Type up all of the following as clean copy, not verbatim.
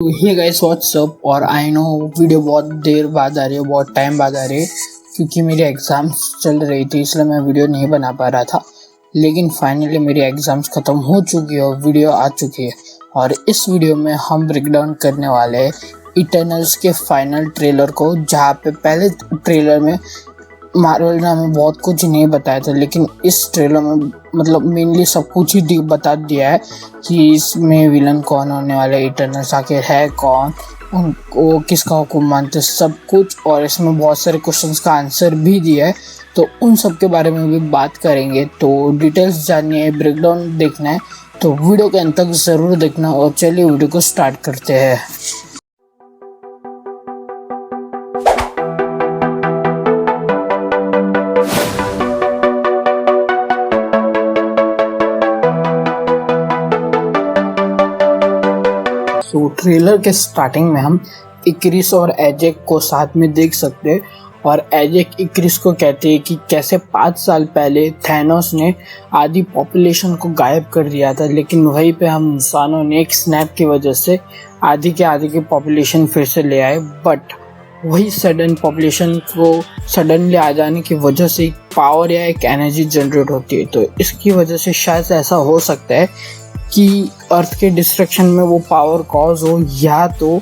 Hey guys what's up. और I know video बहुत देर बाद आ रही है, बहुत टाइम बाद आ रही है क्योंकि मेरी एग्ज़ाम्स चल रही थी, इसलिए मैं वीडियो नहीं बना पा रहा था। लेकिन फाइनली मेरी एग्ज़ाम्स ख़त्म हो चुकी है और वीडियो आ चुकी है। और इस वीडियो में हम ब्रेक डाउन करने वाले हैं इटर्नल्स के फाइनल ट्रेलर को, जहाँ पे पहले ट्रेलर में मार्वल ने हमें बहुत कुछ नहीं बताया था, लेकिन इस ट्रेलर में मतलब मेनली सब कुछ ही बता दिया है कि इसमें विलन कौन होने वाला है, इटर्नल्स आखिर है कौन, उनको किसका हुक्म मानते, सब कुछ। और इसमें बहुत सारे क्वेश्चंस का आंसर भी दिया है, तो उन सब के बारे में भी बात करेंगे। तो डिटेल्स जाननी है, ब्रेकडाउन देखना है तो वीडियो के अंत तक ज़रूर देखना। और चलिए वीडियो को स्टार्ट करते हैं। तो ट्रेलर के स्टार्टिंग में हम इक्रिस और एजेक को साथ में देख सकते हैं। और एजेक इक्रिस को कहते हैं कि कैसे 5 साल पहले थैनोस ने आधी पॉपुलेशन को गायब कर दिया था, लेकिन वहीं पे हम इंसानों ने एक स्नैप की वजह से आधी की पॉपुलेशन फिर से ले आए। बट वही सडन पॉपुलेशन को सडनली आ जाने की वजह से एक पावर या एक एनर्जी जनरेट होती है। तो इसकी वजह से शायद ऐसा हो सकता है कि अर्थ के डिस्ट्रक्शन में वो पावर कॉज हो, या तो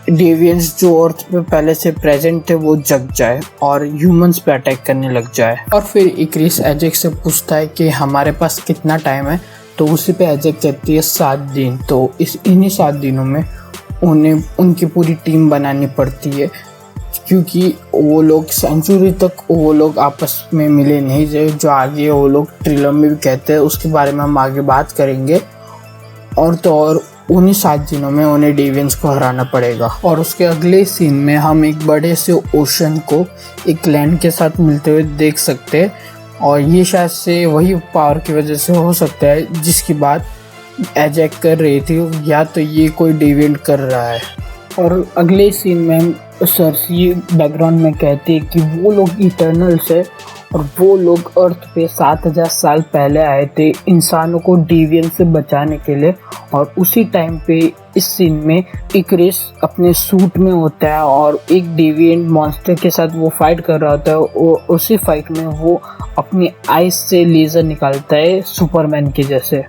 डेवियंस जो अर्थ पे पहले से प्रेजेंट थे वो जग जाए और ह्यूमंस पे अटैक करने लग जाए। और फिर इक्रिस एजेक से पूछता है कि हमारे पास कितना टाइम है, तो उसी पे एजेक कहती है 7 दिन। तो इन्हीं 7 दिनों में उन्हें उनकी पूरी टीम बनानी पड़ती है, क्योंकि वो लोग सेंचुरी तक वो लोग आपस में मिले नहीं थे, जो आगे वो लोग ट्रेलर में भी कहते हैं, उसके बारे में हम आगे बात करेंगे। और तो और उन्हीं 7 दिनों में उन्हें डेवियंस को हराना पड़ेगा। और उसके अगले सीन में हम एक बड़े से ओशन को एक लैंड के साथ मिलते हुए देख सकते हैं। और ये शायद से वही पावर की वजह से हो सकता है जिसकी बात एजेक कर रही थी, या तो ये कोई डेविएंट कर रहा है। और अगले सीन में हम सर्सी बैकग्राउंड में कहती है कि वो लोग इटर्नल्स है और वो लोग अर्थ पे 7000 साल पहले आए थे इंसानों को डेवियन से बचाने के लिए। और उसी टाइम पे इस सीन में इक्रिस अपने सूट में होता है और एक डेविएंट मॉन्स्टर के साथ वो फाइट कर रहा होता है। और उसी फाइट में वो अपनी आइज से लेज़र निकालता है सुपरमैन के जैसे।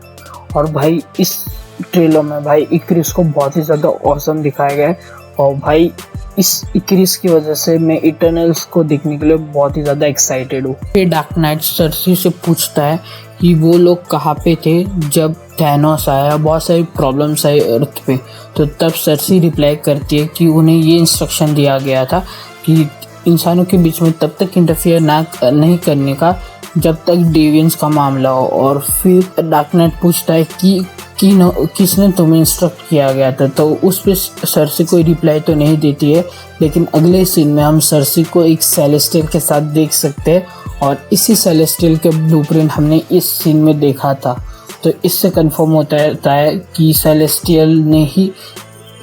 और भाई इस ट्रेलर में भाई इक्रिस को बहुत ही ज़्यादा ऑसम दिखाया गया है। और भाई इस इक्रिस की वजह से मैं इटर्नल्स को देखने के लिए बहुत ही ज़्यादा एक्साइटेड हूँ। ये डार्क नाइट सर्सी से पूछता है कि वो लोग कहाँ पे थे जब थैनोस आया, बहुत सारी प्रॉब्लम्स आई अर्थ पे। तो तब सर्सी रिप्लाई करती है कि उन्हें ये इंस्ट्रक्शन दिया गया था कि इंसानों के बीच में तब तक इंटरफियर नहीं करने का जब तक डेवियंस का मामला हो। और फिर डार्क नाइट पूछता है कि किसने तुम्हें इंस्ट्रक्ट किया गया था, तो उस पर सर्सी कोई रिप्लाई तो नहीं देती है। लेकिन अगले सीन में हम सर्सी को एक सेलेस्टियल के साथ देख सकते हैं, और इसी सेलेस्टियल के ब्लूप्रिंट हमने इस सीन में देखा था। तो इससे कंफर्म होता है कि सेलेस्टियल ने ही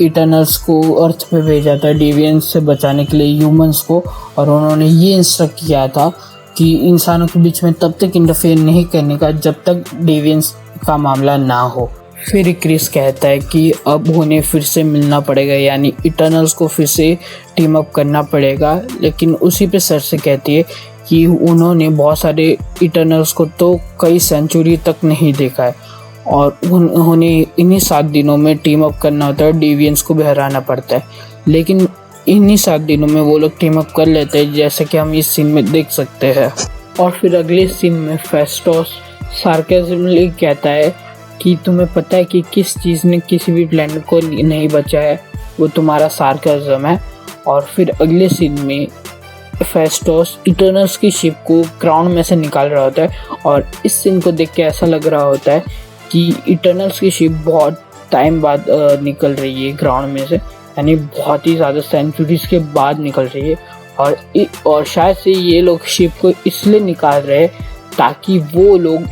इटर्नल्स को अर्थ पे भेजा था डेवियंस से बचाने के लिए ह्यूमंस को। और उन्होंने ये इंस्ट्रक्ट किया था कि इंसानों के बीच में तब तक इंटरफेयर नहीं करने का जब तक डेवियंस का मामला ना हो। फिर क्रिस कहता है कि अब उन्हें फिर से मिलना पड़ेगा, यानी इटर्नल्स को फिर से टीम अप करना पड़ेगा। लेकिन उसी पे सर्सी कहती है कि उन्होंने बहुत सारे इटर्नल्स को तो कई सेंचुरी तक नहीं देखा है, और उन्हें इन्हीं 7 दिनों में टीम अप करना होता है, डेवियंस को भी हराना पड़ता है। लेकिन इन्हीं 7 दिनों में वो लोग टीम अप कर लेते हैं, जैसे कि हम इस सीन में देख सकते हैं। और फिर अगले सीन में फेस्टोस सार्केज्मली कहता है कि तुम्हें पता है कि किस चीज़ ने किसी भी प्लेनेट को नहीं बचा है, वो तुम्हारा सार्केज्म है। और फिर अगले सीन में फेस्टोस इटर्नल्स की शिप को ग्राउंड में से निकाल रहा होता है। और इस सीन को देख के ऐसा लग रहा होता है कि इटर्नल्स की शिप बहुत टाइम बाद निकल रही है ग्राउंड में से, यानी बहुत ही ज़्यादा सेंचुरीज के बाद निकल रही है। और शायद से ये लोग शिप को इसलिए निकाल रहे हैं ताकि वो लोग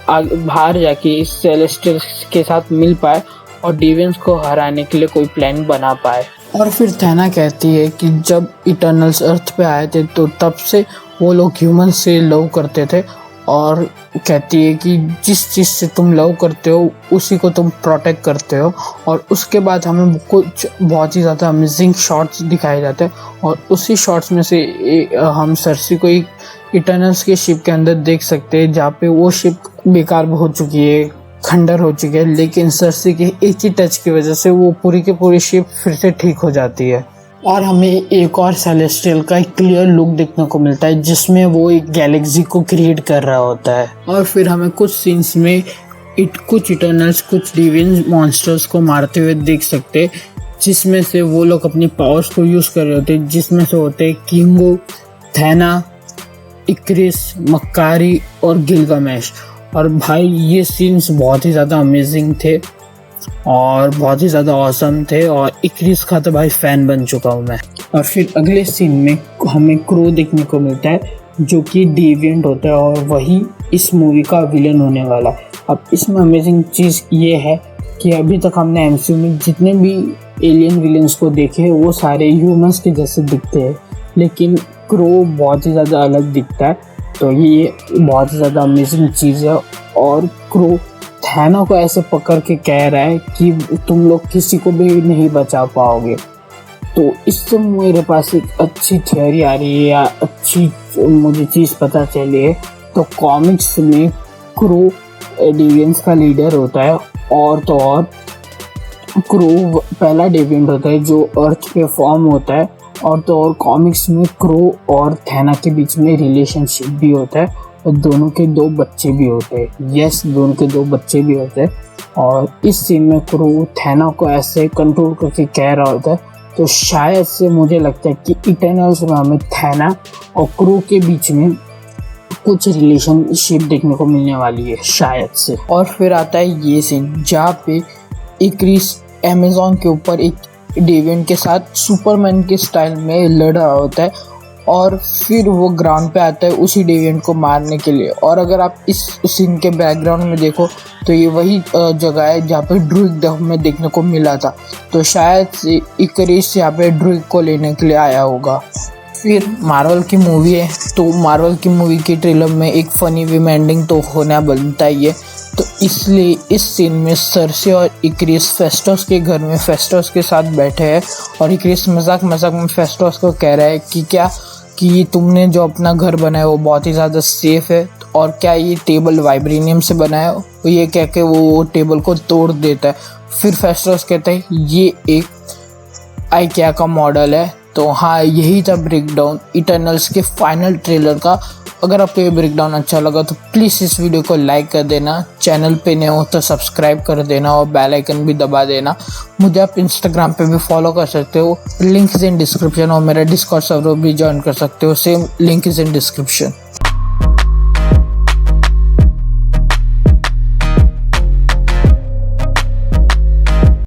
बाहर जाके इस सेलेस्टियल के साथ मिल पाए और डेवियंस को हराने के लिए कोई प्लान बना पाए। और फिर थैना कहती है कि जब इटर्नल्स अर्थ पे आए थे तो तब से वो लोग ह्यूमन से लव करते थे, और कहती है कि जिस चीज़ से तुम लव करते हो उसी को तुम प्रोटेक्ट करते हो। और उसके बाद हमें कुछ बहुत ही ज़्यादा अमेजिंग शॉट्स दिखाए जाते हैं और उसी शॉट्स में से हम सरसी को एक इटर्नल्स के शिप के अंदर देख सकते हैं जहाँ पे वो शिप बेकार हो चुकी है, खंडर हो चुकी है, लेकिन सरसी के एक ही टच की वजह से वो पूरी की पूरी शिप फिर से ठीक हो जाती है। और हमें एक और सेलेस्टियल का एक क्लियर लुक देखने को मिलता है जिसमें वो एक गैलेक्सी को क्रिएट कर रहा होता है। और फिर हमें कुछ सीन्स में कुछ इटर्नल्स कुछ डिविन मॉन्स्टर्स को मारते हुए देख सकते, जिसमें से वो लोग अपनी पावर्स को यूज़ कर रहे होते, जिसमें से होते हैं किंगो, थैना, इक्रिस, मक्कारी और गिलगामेश। और भाई ये सीन्स बहुत ही ज़्यादा अमेजिंग थे और बहुत ही ज़्यादा ऑसम थे और इक्रिस का तो भाई फ़ैन बन चुका हूँ मैं। और फिर अगले सीन में हमें क्रो देखने को मिलता है जो कि डेविएंट होता है और वही इस मूवी का विलन होने वाला है। अब इसमें अमेजिंग चीज़ ये है कि अभी तक हमने एमसीयू में जितने भी एलियन विलन्स को देखे वो सारे ह्यूमंस के जैसे दिखते हैं, लेकिन क्रो बहुत ही ज़्यादा अलग दिखता है। तो ये बहुत ही ज़्यादा अमेजिंग चीज़ है। और क्रो थैना को ऐसे पकड़ के कह रहा है कि तुम लोग किसी को भी नहीं बचा पाओगे। तो इससे मेरे पास एक अच्छी थियोरी आ रही है या अच्छी मुझे चीज़ पता चली है। तो कॉमिक्स में क्रो डेविएंट्स का लीडर होता है और तो और क्रो पहला डेविएंट होता है जो अर्थ पे फॉर्म होता है। और तो और कॉमिक्स में क्रो और थैना के बीच में रिलेशनशिप भी होता है और दोनों के 2 बच्चे भी होते हैं। यस, दोनों के 2 बच्चे भी होते हैं। और इस सीन में क्रो थैना को ऐसे कंट्रोल करके कह रहा होता है। तो शायद से मुझे लगता है कि इटर्नल्स में हमें थैना और क्रो के बीच में कुछ रिलेशनशिप देखने को मिलने वाली है शायद से। और फिर आता है ये सीन जहाँ पे इक्रिस अमेज़न के ऊपर एक डेविएंट के साथ सुपरमैन के स्टाइल में लड़ रहा होता है और फिर वो ग्राउंड पे आता है उसी डेविएंट को मारने के लिए। और अगर आप इस सीन के बैकग्राउंड में देखो तो ये वही जगह है जहाँ पे ड्रूइग में देखने को मिला था। तो शायद से इक्रिस यहाँ पे ड्रूइग को लेने के लिए आया होगा। फिर मार्वल की मूवी है तो मार्वल की मूवी के ट्रेलर में एक फनी वे में एंडिंग तो होना बनता ही है। तो इसलिए इस सीन में सरसी और इक्रिस फेस्टोस के घर में फेस्टोस के साथ बैठे हैं और इक्रिस मजाक में फेस्टोस को कह रहा है कि क्या कि तुमने जो अपना घर बनाया वो बहुत ही ज़्यादा सेफ है और क्या ये टेबल वाइब्रेनियम से बनाया है। तो ये कह के वो टेबल को तोड़ देता है। फिर फेस्टोस कहता है ये एक आइकिया का मॉडल है। तो हाँ, यही था ब्रेकडाउन इटर्नल्स के फाइनल ट्रेलर का। अगर आपको ये ब्रेकडाउन अच्छा लगा तो प्लीज़ इस वीडियो को लाइक कर देना, चैनल पे नए हो तो सब्सक्राइब कर देना और बेल आइकन भी दबा देना। मुझे आप इंस्टाग्राम पे भी फॉलो कर सकते हो, लिंक इज़ इन डिस्क्रिप्शन, और मेरा डिस्कॉर्ड सर्वर भी ज्वाइन कर सकते हो, same link is in description.